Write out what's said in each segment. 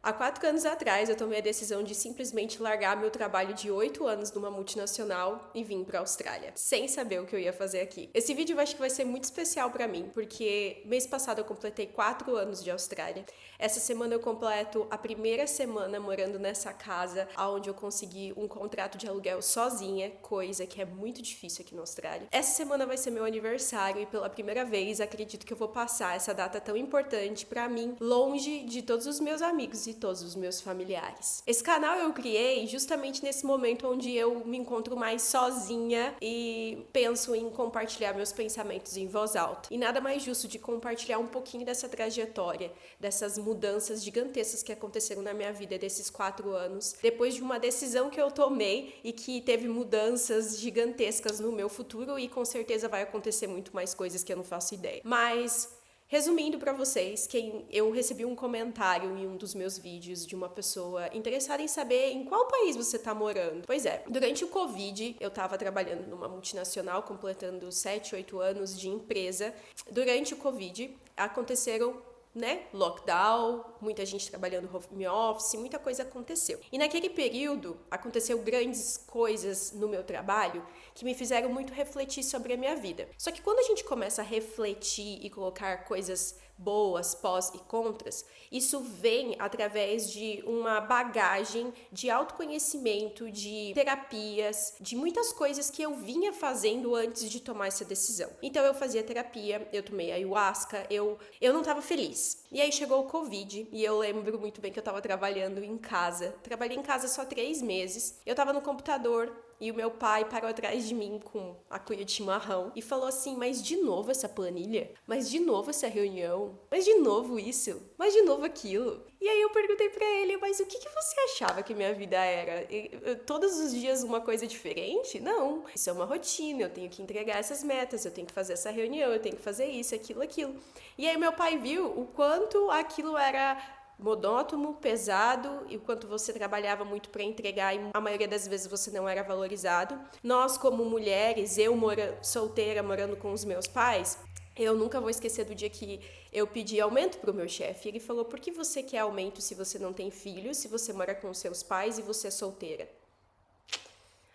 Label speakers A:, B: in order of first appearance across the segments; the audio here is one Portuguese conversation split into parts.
A: Há 4 anos atrás, eu tomei a decisão de simplesmente largar meu trabalho de 8 anos numa multinacional e vim para a Austrália, sem saber o que eu ia fazer aqui. Esse vídeo eu acho que vai ser muito especial para mim, porque mês passado eu completei 4 anos de Austrália. Essa semana eu completo a primeira semana morando nessa casa, onde eu consegui um contrato de aluguel sozinha, coisa que é muito difícil aqui na Austrália. Essa semana vai ser meu aniversário e pela primeira vez acredito que eu vou passar essa data tão importante para mim, longe de todos os meus amigos e todos os meus familiares. Esse canal eu criei justamente nesse momento onde eu me encontro mais sozinha e penso em compartilhar meus pensamentos em voz alta. E nada mais justo de compartilhar um pouquinho dessa trajetória, dessas mudanças gigantescas que aconteceram na minha vida desses 4 anos, depois de uma decisão que eu tomei e que teve mudanças gigantescas no meu futuro e com certeza vai acontecer muito mais coisas que eu não faço ideia. Mas resumindo para vocês, eu recebi um comentário em um dos meus vídeos de uma pessoa interessada em saber em qual país você tá morando. Pois é, durante o Covid, eu tava trabalhando numa multinacional, completando 7, 8 anos de empresa. Durante o Covid, aconteceram lockdown, muita gente trabalhando home office, muita coisa aconteceu. E naquele período, aconteceu grandes coisas no meu trabalho que me fizeram muito refletir sobre a minha vida. Só que quando a gente começa a refletir e colocar coisas boas, pós e contras, isso vem através de uma bagagem de autoconhecimento, de terapias, de muitas coisas que eu vinha fazendo antes de tomar essa decisão. Então eu fazia terapia, eu tomei ayahuasca, eu não tava feliz. E aí chegou o Covid e eu lembro muito bem que eu tava trabalhando em casa. Trabalhei em casa só 3 meses. Eu tava no computador e o meu pai parou atrás de mim com a cuia de chimarrão e falou assim: mas de novo essa planilha? Mas de novo essa reunião? Mas de novo isso? Mas de novo aquilo? E aí eu perguntei pra ele: mas o que você achava que minha vida era? Todos os dias uma coisa diferente? Não, isso é uma rotina, eu tenho que entregar essas metas, eu tenho que fazer essa reunião, eu tenho que fazer isso, aquilo. E aí meu pai viu o quanto aquilo era monótono, pesado, e o quanto você trabalhava muito para entregar e a maioria das vezes você não era valorizado. Nós como mulheres, solteira morando com os meus pais, eu nunca vou esquecer do dia que eu pedi aumento pro meu chefe. Ele falou: por que você quer aumento se você não tem filhos, se você mora com seus pais e você é solteira?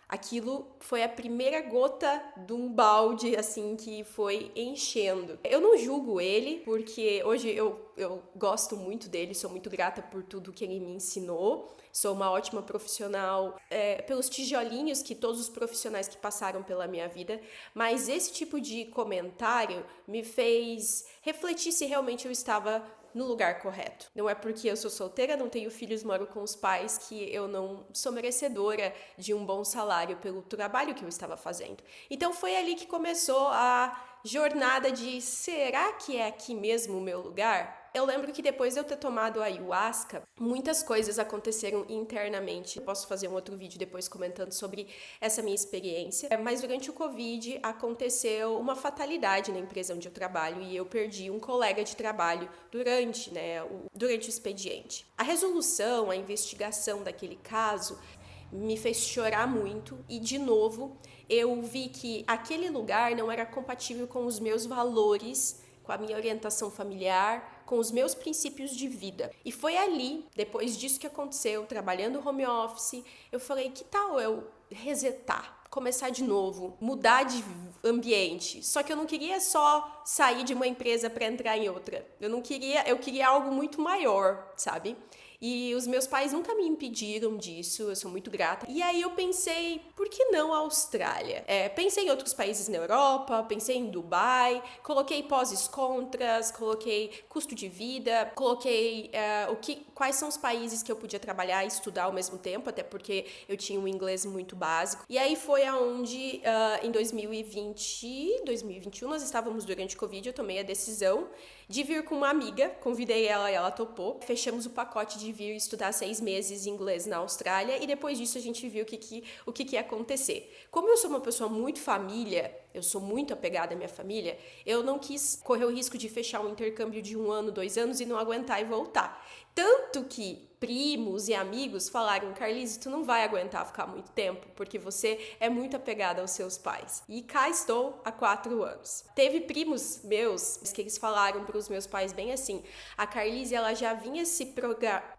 A: Aquilo foi a primeira gota de um balde, assim, que foi enchendo. Eu não julgo ele, porque hoje eu gosto muito dele, sou muito grata por tudo que ele me ensinou. Sou uma ótima profissional, pelos tijolinhos que todos os profissionais que passaram pela minha vida. Mas esse tipo de comentário me fez refletir se realmente eu estava no lugar correto. Não é porque eu sou solteira, não tenho filhos, moro com os pais, que eu não sou merecedora de um bom salário pelo trabalho que eu estava fazendo. Então foi ali que começou a jornada de: será que é aqui mesmo o meu lugar? Eu lembro que depois de eu ter tomado a ayahuasca, muitas coisas aconteceram internamente. Eu posso fazer um outro vídeo depois comentando sobre essa minha experiência. Mas durante o Covid aconteceu uma fatalidade na empresa onde eu trabalho e eu perdi um colega de trabalho durante o expediente. A resolução, a investigação daquele caso me fez chorar muito e, de novo, eu vi que aquele lugar não era compatível com os meus valores, com a minha orientação familiar, com os meus princípios de vida. E foi ali, depois disso que aconteceu, trabalhando home office, eu falei: que tal eu resetar? Começar de novo, mudar de ambiente. Só que eu não queria só sair de uma empresa para entrar em outra. Eu queria algo muito maior, sabe? E os meus pais nunca me impediram disso, eu sou muito grata. E aí eu pensei: por que não a Austrália? Pensei em outros países na Europa, pensei em Dubai, coloquei pós e contras, coloquei custo de vida, coloquei quais são os países que eu podia trabalhar e estudar ao mesmo tempo, até porque eu tinha um inglês muito básico. E aí foi aonde, em 2020, 2021, nós estávamos durante o Covid, eu tomei a decisão de vir com uma amiga, convidei ela e ela topou. Fechamos o pacote de vir estudar 6 meses inglês na Austrália e depois disso a gente viu o que ia acontecer. Como eu sou uma pessoa muito família, eu sou muito apegada à minha família, eu não quis correr o risco de fechar um intercâmbio de 1 ano, 2 anos e não aguentar e voltar. Tanto que primos e amigos falaram, Carlise, tu não vai aguentar ficar muito tempo, porque você é muito apegada aos seus pais. E cá estou há 4 anos. Teve primos meus que eles falaram para os meus pais bem assim, a Carlise, ela já vinha se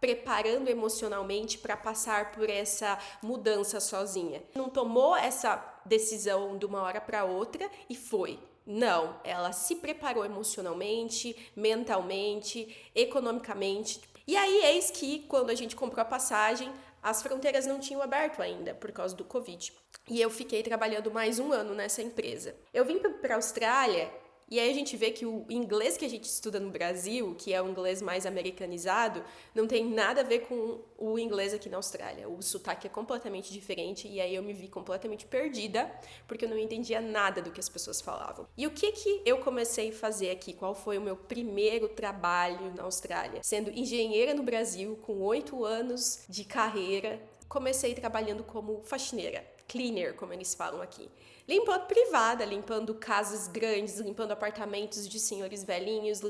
A: preparando emocionalmente para passar por essa mudança sozinha. Não tomou essa decisão de uma hora para outra e foi. Não, ela se preparou emocionalmente, mentalmente, economicamente. E aí, eis que, quando a gente comprou a passagem, as fronteiras não tinham aberto ainda, por causa do Covid. E eu fiquei trabalhando mais 1 ano nessa empresa. Eu vim para a Austrália, e aí a gente vê que o inglês que a gente estuda no Brasil, que é o inglês mais americanizado, não tem nada a ver com o inglês aqui na Austrália. O sotaque é completamente diferente, e aí eu me vi completamente perdida, porque eu não entendia nada do que as pessoas falavam. E o que eu comecei a fazer aqui? Qual foi o meu primeiro trabalho na Austrália? Sendo engenheira no Brasil, com 8 anos de carreira, comecei trabalhando como faxineira, cleaner, como eles falam aqui. Limpando privada, limpando casas grandes, limpando apartamentos de senhores velhinhos,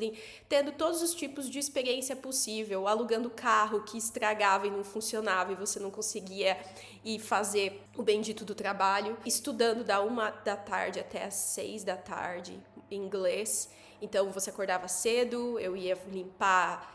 A: tendo todos os tipos de experiência possível, alugando carro que estragava e não funcionava e você não conseguia ir fazer o bendito do trabalho, estudando da 1 da tarde até as 6 da tarde, inglês. Então você acordava cedo, eu ia limpar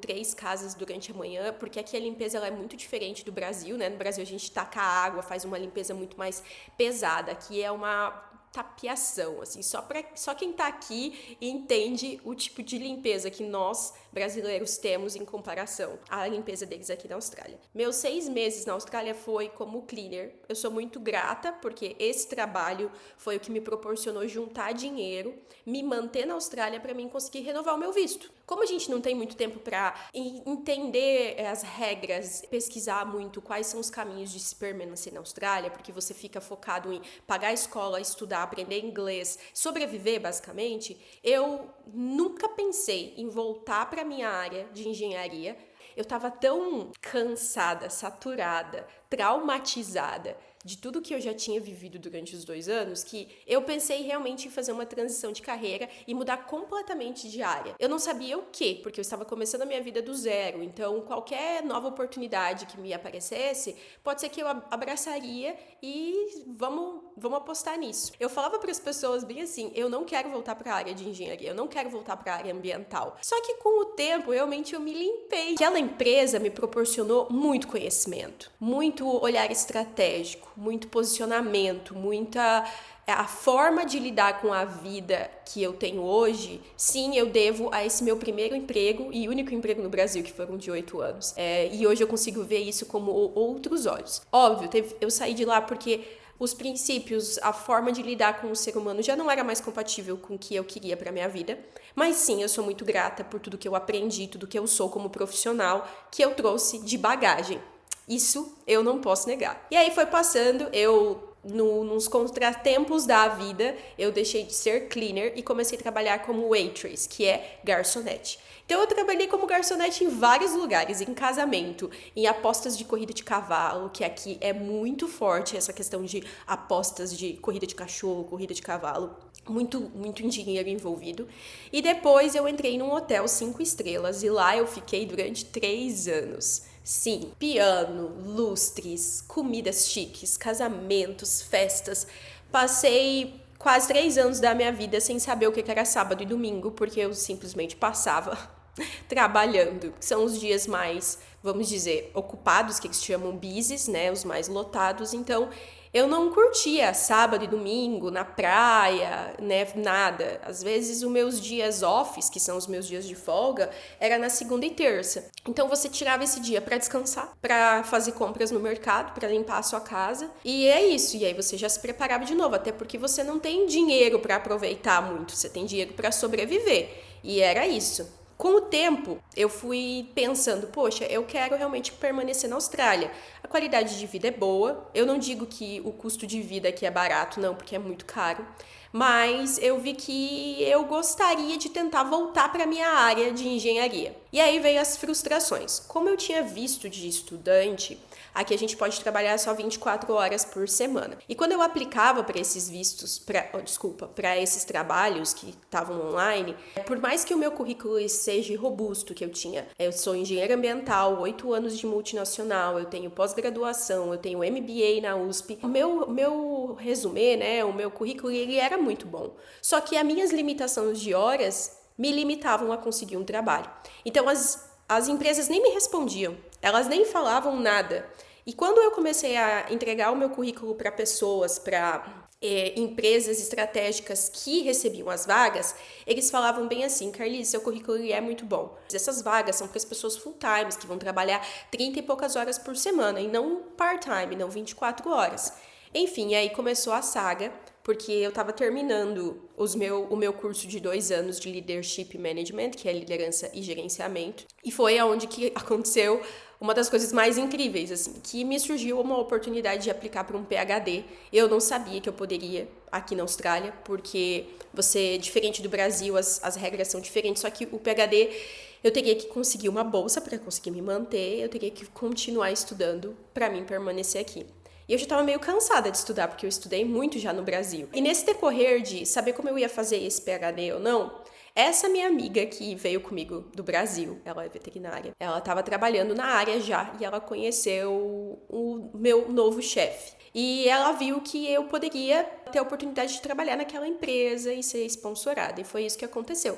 A: 3 casas durante a manhã, porque aqui a limpeza ela é muito diferente do Brasil, né? No Brasil a gente taca água, faz uma limpeza muito mais pesada. Aqui é uma tapiação, assim, só quem tá aqui entende o tipo de limpeza que nós, brasileiros, temos em comparação à limpeza deles aqui na Austrália. Meus 6 meses na Austrália foi como cleaner. Eu sou muito grata, porque esse trabalho foi o que me proporcionou juntar dinheiro, me manter na Austrália para mim conseguir renovar o meu visto. Como a gente não tem muito tempo para entender as regras, pesquisar muito quais são os caminhos de se permanecer na Austrália, porque você fica focado em pagar a escola, estudar, aprender inglês, sobreviver basicamente, eu nunca pensei em voltar para a minha área de engenharia. Eu estava tão cansada, saturada, traumatizada de tudo que eu já tinha vivido durante os 2 anos, que eu pensei realmente em fazer uma transição de carreira e mudar completamente de área. Eu não sabia o quê, porque eu estava começando a minha vida do zero, então qualquer nova oportunidade que me aparecesse, pode ser que eu abraçaria e vamos apostar nisso. Eu falava para as pessoas bem assim, eu não quero voltar para a área de engenharia, eu não quero voltar para a área ambiental. Só que com o tempo, realmente eu me limpei. Aquela empresa me proporcionou muito conhecimento, muito olhar estratégico, muito posicionamento, a forma de lidar com a vida que eu tenho hoje, sim, eu devo a esse meu primeiro emprego e único emprego no Brasil, que foram de 8 anos. E hoje eu consigo ver isso como outros olhos. Óbvio, eu saí de lá porque os princípios, a forma de lidar com o ser humano já não era mais compatível com o que eu queria para minha vida. Mas sim, eu sou muito grata por tudo que eu aprendi, tudo que eu sou como profissional, que eu trouxe de bagagem. Isso eu não posso negar. E aí foi passando, nos contratempos da vida, eu deixei de ser cleaner e comecei a trabalhar como waitress, que é garçonete. Então eu trabalhei como garçonete em vários lugares, em casamento, em apostas de corrida de cavalo, que aqui é muito forte essa questão de apostas de corrida de cachorro, corrida de cavalo, muito dinheiro envolvido. E depois eu entrei num hotel 5 estrelas e lá eu fiquei durante 3 anos. Sim, piano, lustres, comidas chiques, casamentos, festas. Passei quase 3 anos da minha vida sem saber o que era sábado e domingo, porque eu simplesmente passava trabalhando. São os dias mais, vamos dizer, ocupados, que eles chamam busies, né? Os mais lotados. Então, eu não curtia sábado e domingo na praia, né? Nada. Às vezes, os meus dias offs, que são os meus dias de folga, era na segunda e terça. Então, você tirava esse dia para descansar, para fazer compras no mercado, para limpar a sua casa. E é isso. E aí, você já se preparava de novo, até porque você não tem dinheiro para aproveitar muito. Você tem dinheiro para sobreviver. E era isso. Com o tempo, eu fui pensando, poxa, eu quero realmente permanecer na Austrália. qualidade de vida é boa. Eu não digo que o custo de vida aqui é barato, não, porque é muito caro. Mas eu vi que eu gostaria de tentar voltar para minha área de engenharia. E aí veio as frustrações. Como eu tinha visto de estudante, aqui a gente pode trabalhar só 24 horas por semana. E quando eu aplicava para esses vistos, para esses trabalhos que estavam online, por mais que o meu currículo seja robusto, que eu sou engenheira ambiental, 8 anos de multinacional, eu tenho pós-graduação, eu tenho MBA na USP, o meu resumê, né, o meu currículo, ele era muito bom. Só que as minhas limitações de horas me limitavam a conseguir um trabalho. Então as empresas nem me respondiam, elas nem falavam nada. E quando eu comecei a entregar o meu currículo para pessoas, para empresas estratégicas que recebiam as vagas, eles falavam bem assim: Carlice, seu currículo é muito bom. Essas vagas são para as pessoas full-time, que vão trabalhar 30 e poucas horas por semana, e não part-time, não 24 horas. Enfim, aí começou a saga, porque eu estava terminando o meu curso de 2 anos de Leadership Management, que é liderança e gerenciamento, e foi aonde que aconteceu uma das coisas mais incríveis, assim, que me surgiu uma oportunidade de aplicar para um PhD. Eu não sabia que eu poderia aqui na Austrália, porque diferente do Brasil, as regras são diferentes, só que o PhD eu teria que conseguir uma bolsa para conseguir me manter, eu teria que continuar estudando para mim permanecer aqui. E eu já estava meio cansada de estudar, porque eu estudei muito já no Brasil. E nesse decorrer de saber como eu ia fazer esse PhD ou não, essa minha amiga que veio comigo do Brasil, ela é veterinária, ela estava trabalhando na área já e ela conheceu o meu novo chefe. E ela viu que eu poderia ter a oportunidade de trabalhar naquela empresa e ser sponsorada. E foi isso que aconteceu.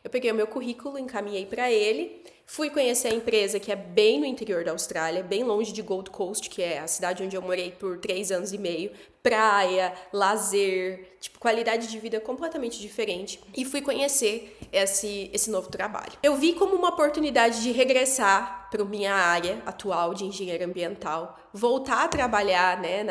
A: Eu peguei o meu currículo, encaminhei para ele, fui conhecer a empresa que é bem no interior da Austrália, bem longe de Gold Coast, que é a cidade onde eu morei por 3 anos e meio. Praia, lazer, qualidade de vida completamente diferente. E fui conhecer esse novo trabalho. Eu vi como uma oportunidade de regressar para minha área atual de engenharia ambiental, voltar a trabalhar, né,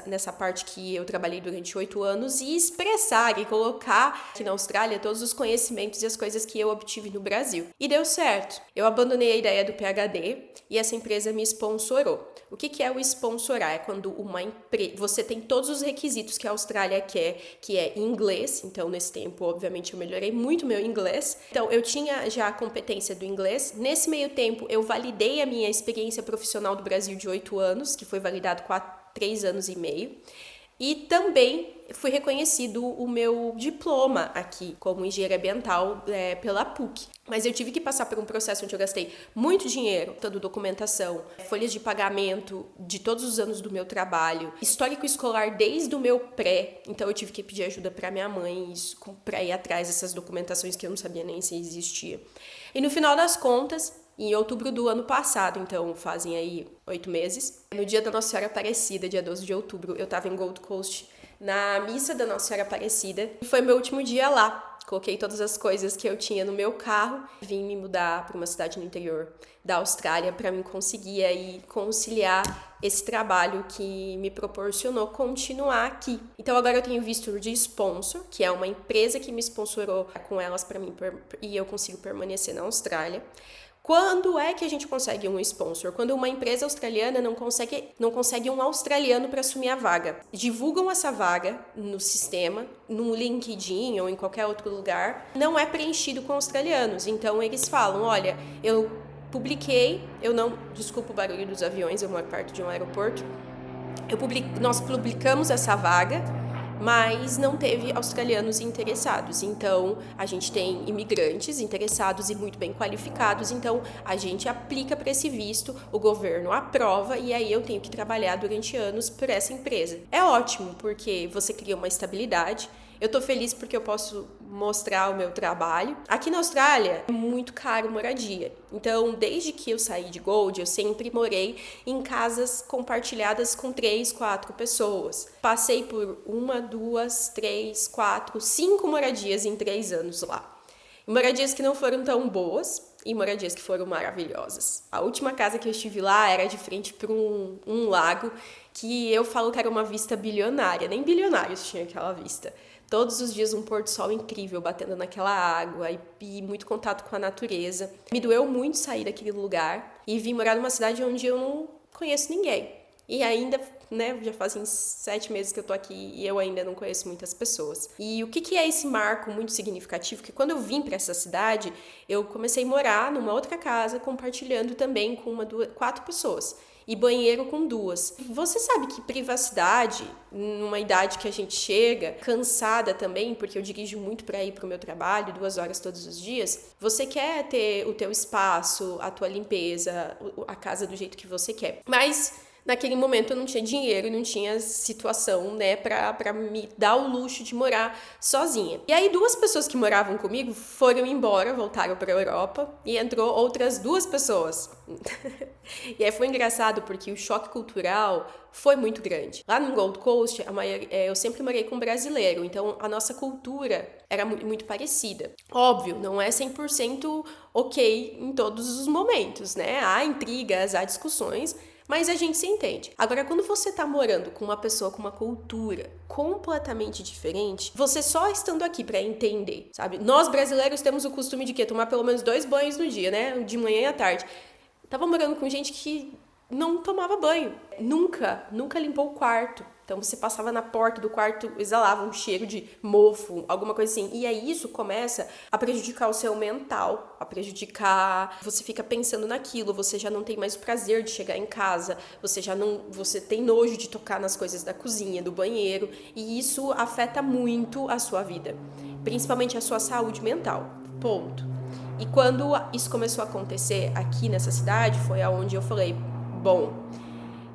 A: nessa parte que eu trabalhei durante 8 anos e expressar e colocar aqui na Austrália todos os conhecimentos e as coisas que eu obtive no Brasil. E deu certo. Eu abandonei a ideia do PhD e essa empresa me sponsorou. O que é o sponsorar? É quando uma empresa... Você tem todos os requisitos que a Austrália quer, que é inglês. Então, nesse tempo, obviamente, eu melhorei muito meu inglês. Então, eu tinha já a competência do inglês. Nesse meio tempo, eu validei a minha experiência profissional do Brasil de 8 anos, que foi validado com 3 anos e meio. E também fui reconhecido o meu diploma aqui como engenheira ambiental pela PUC. Mas eu tive que passar por um processo onde eu gastei muito dinheiro, tanto documentação, folhas de pagamento de todos os anos do meu trabalho, histórico escolar desde o meu pré. Então eu tive que pedir ajuda para minha mãe para ir atrás dessas documentações que eu não sabia nem se existia. E no final das contas, em outubro do ano passado, então fazem aí 8 meses, no dia da Nossa Senhora Aparecida, dia 12 de outubro, eu tava em Gold Coast, na missa da Nossa Senhora Aparecida, e foi meu último dia lá. Coloquei todas as coisas que eu tinha no meu carro, vim me mudar para uma cidade no interior da Austrália para mim conseguir aí conciliar esse trabalho que me proporcionou continuar aqui. Então agora eu tenho visto de sponsor, que é uma empresa que me sponsorou com elas para mim e eu consigo permanecer na Austrália. Quando é que a gente consegue um sponsor? Quando uma empresa australiana não consegue um australiano para assumir a vaga. Divulgam essa vaga no sistema, no LinkedIn ou em qualquer outro lugar. Não é preenchido com australianos. Então eles falam, olha, eu publiquei, desculpa o barulho dos aviões, eu moro perto de um aeroporto. Nós publicamos essa vaga, mas não teve australianos interessados. Então, a gente tem imigrantes interessados e muito bem qualificados, então a gente aplica para esse visto, o governo aprova e aí eu tenho que trabalhar durante anos por essa empresa. É ótimo, porque você cria uma estabilidade. Eu tô feliz porque eu posso mostrar o meu trabalho. Aqui na Austrália é muito caro moradia. Então, desde que eu saí de Gold, eu sempre morei em casas compartilhadas com 3, 4 pessoas. Passei por 1, 2, 3, 4, 5 moradias em 3 anos lá. Moradias que não foram tão boas e moradias que foram maravilhosas. A última casa que eu estive lá era de frente para um lago que eu falo que era uma vista bilionária. Nem bilionários tinham aquela vista. Todos os dias um pôr do sol incrível batendo naquela água e muito contato com a natureza. Me doeu muito sair daquele lugar e vim morar numa cidade onde eu não conheço ninguém. E ainda, né, já fazem 7 meses que eu tô aqui e eu ainda não conheço muitas pessoas. E o que é esse marco muito significativo? Que quando eu vim para essa cidade, eu comecei a morar numa outra casa, compartilhando também com 4 pessoas. E banheiro com 2. Você sabe que privacidade, numa idade que a gente chega, cansada também, porque eu dirijo muito para ir pro meu trabalho, 2 horas todos os dias, você quer ter o teu espaço, a tua limpeza, a casa do jeito que você quer. Mas naquele momento eu não tinha dinheiro, não tinha situação, né, pra me dar o luxo de morar sozinha. E aí 2 pessoas que moravam comigo foram embora, voltaram pra Europa, e entrou outras 2 pessoas. E aí foi engraçado porque o choque cultural foi muito grande. Lá no Gold Coast, eu sempre morei com brasileiro, então a nossa cultura era muito parecida. Óbvio, não é 100% ok em todos os momentos, né? Há intrigas, há discussões, mas a gente se entende. Agora, quando você tá morando com uma pessoa com uma cultura completamente diferente, você só estando aqui pra entender, sabe? Nós brasileiros temos o costume de quê? Tomar pelo menos 2 banhos no dia, né? De manhã e à tarde. Tava morando com gente que não tomava banho. Nunca limpou o quarto. Então você passava na porta do quarto, exalava um cheiro de mofo, alguma coisa assim. E aí isso começa a prejudicar o seu mental, a prejudicar, você fica pensando naquilo, você já não tem mais o prazer de chegar em casa, você tem nojo de tocar nas coisas da cozinha, do banheiro, e isso afeta muito a sua vida, principalmente a sua saúde mental. Ponto. E quando isso começou a acontecer aqui nessa cidade, foi aonde eu falei, bom,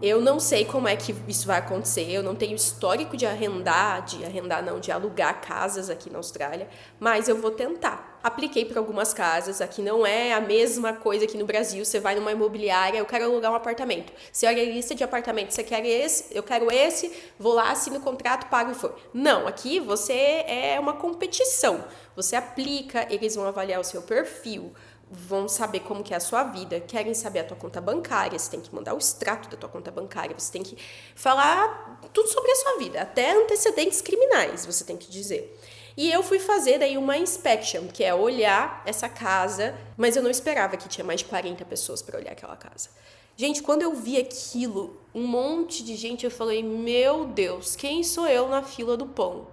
A: eu não sei como é que isso vai acontecer, eu não tenho histórico de alugar casas aqui na Austrália, mas eu vou tentar. Apliquei para algumas casas, aqui não é a mesma coisa que no Brasil, você vai numa imobiliária, eu quero alugar um apartamento. Você olha a lista de apartamentos, você quer esse, eu quero esse, vou lá, assino o contrato, pago e foi. Não, aqui você é uma competição, você aplica, eles vão avaliar o seu perfil, vão saber como que é a sua vida, querem saber a tua conta bancária, você tem que mandar o extrato da tua conta bancária, você tem que falar tudo sobre a sua vida, até antecedentes criminais, você tem que dizer. E eu fui fazer daí uma inspection, que é olhar essa casa, mas eu não esperava que tinha mais de 40 pessoas para olhar aquela casa. Gente, quando eu vi aquilo, um monte de gente, eu falei, meu Deus, quem sou eu na fila do pão?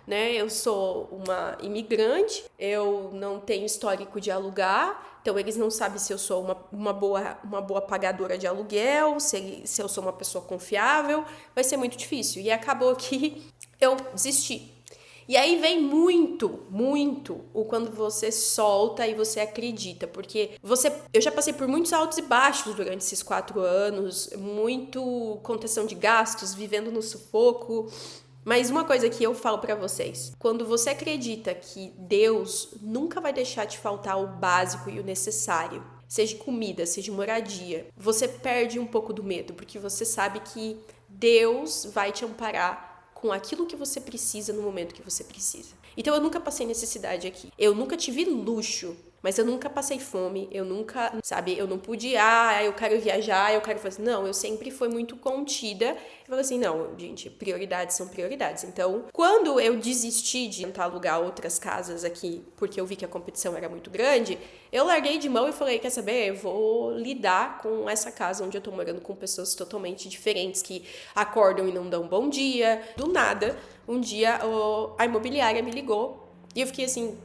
A: Né? Eu sou uma imigrante, eu não tenho histórico de alugar, então eles não sabem se eu sou uma boa pagadora de aluguel, se eu sou uma pessoa confiável, vai ser muito difícil. E acabou que eu desisti. E aí vem muito o quando você solta e você acredita, porque eu já passei por muitos altos e baixos durante esses 4 anos, muito contenção de gastos, vivendo no sufoco. Mas uma coisa que eu falo pra vocês, quando você acredita que Deus nunca vai deixar te faltar o básico e o necessário, seja comida, seja moradia, você perde um pouco do medo, porque você sabe que Deus vai te amparar com aquilo que você precisa no momento que você precisa. Então eu nunca passei necessidade aqui, eu nunca tive luxo, mas eu nunca passei fome, eu nunca, sabe, eu não pude, eu quero viajar, eu quero fazer, não, eu sempre fui muito contida, eu falei assim, não, gente, prioridades são prioridades, então, quando eu desisti de tentar alugar outras casas aqui, porque eu vi que a competição era muito grande, eu larguei de mão e falei, quer saber, eu vou lidar com essa casa onde eu tô morando com pessoas totalmente diferentes, que acordam e não dão bom dia, do nada, um dia a imobiliária me ligou, e eu fiquei assim,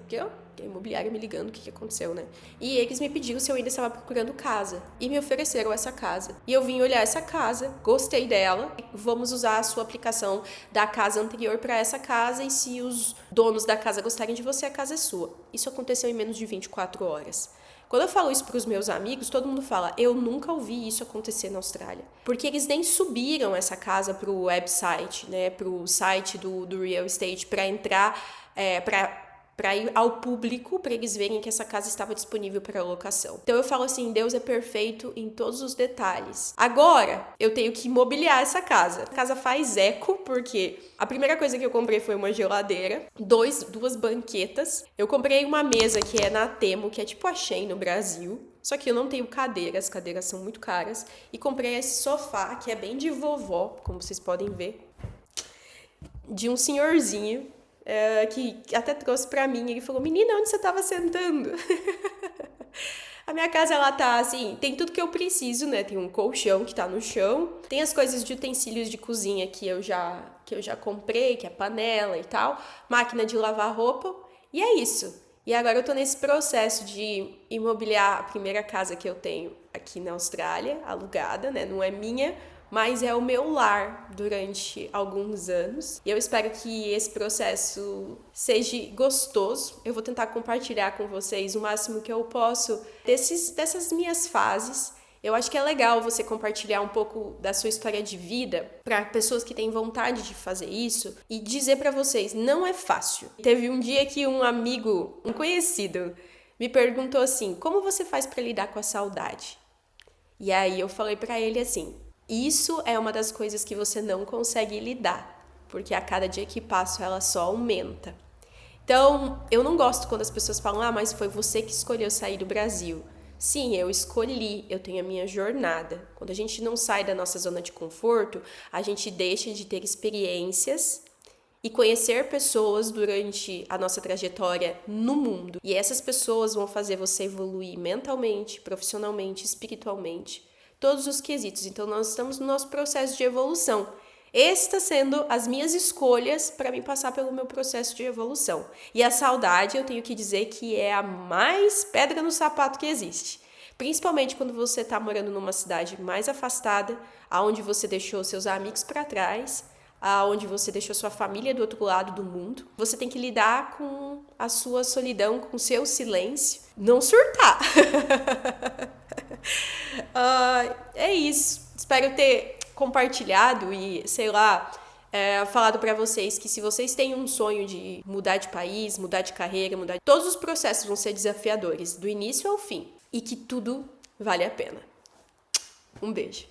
A: a imobiliária me ligando, o que aconteceu, né? E eles me pediram se eu ainda estava procurando casa. E me ofereceram essa casa. E eu vim olhar essa casa, gostei dela. Vamos usar a sua aplicação da casa anterior para essa casa. E se os donos da casa gostarem de você, a casa é sua. Isso aconteceu em menos de 24 horas. Quando eu falo isso para os meus amigos, todo mundo fala, eu nunca ouvi isso acontecer na Austrália. Porque eles nem subiram essa casa para o website, né? Para o site do real estate, para entrar, para ir ao público, para eles verem que essa casa estava disponível para locação. Então eu falo assim, Deus é perfeito em todos os detalhes. Agora, eu tenho que mobiliar essa casa. A casa faz eco, porque a primeira coisa que eu comprei foi uma geladeira, 2 banquetas. Eu comprei uma mesa que é na Temo, que é tipo a Shein no Brasil. Só que eu não tenho cadeiras, cadeiras são muito caras. E comprei esse sofá, que é bem de vovó, como vocês podem ver. De um senhorzinho. Que até trouxe pra mim, ele falou, menina, onde você tava sentando? A minha casa, ela tá assim, tem tudo que eu preciso, né? Tem um colchão que tá no chão, tem as coisas de utensílios de cozinha que eu já comprei, que é panela e tal, máquina de lavar roupa, e é isso. E agora eu tô nesse processo de imobiliar a primeira casa que eu tenho aqui na Austrália, alugada, né? Não é minha, mas é o meu lar durante alguns anos. E eu espero que esse processo seja gostoso. Eu vou tentar compartilhar com vocês o máximo que eu posso dessas minhas fases. Eu acho que é legal você compartilhar um pouco da sua história de vida para pessoas que têm vontade de fazer isso e dizer para vocês, não é fácil. Teve um dia que um amigo, um conhecido, me perguntou assim: "Como você faz para lidar com a saudade?" E aí eu falei para ele assim: "Isso é uma das coisas que você não consegue lidar, porque a cada dia que passa ela só aumenta." Então, eu não gosto quando as pessoas falam: "Ah, mas foi você que escolheu sair do Brasil." Sim, eu escolhi, eu tenho a minha jornada. Quando a gente não sai da nossa zona de conforto, a gente deixa de ter experiências e conhecer pessoas durante a nossa trajetória no mundo. E essas pessoas vão fazer você evoluir mentalmente, profissionalmente, espiritualmente, todos os quesitos. Então, nós estamos no nosso processo de evolução. Esse está sendo as minhas escolhas para me passar pelo meu processo de evolução. E a saudade, eu tenho que dizer que é a mais pedra no sapato que existe. Principalmente quando você está morando numa cidade mais afastada, aonde você deixou seus amigos para trás, aonde você deixou sua família do outro lado do mundo. Você tem que lidar com a sua solidão, com o seu silêncio. Não surtar. É isso. Espero ter compartilhado e, sei lá, falado pra vocês que se vocês têm um sonho de mudar de país, mudar de carreira, todos os processos vão ser desafiadores, do início ao fim, e que tudo vale a pena. Um beijo.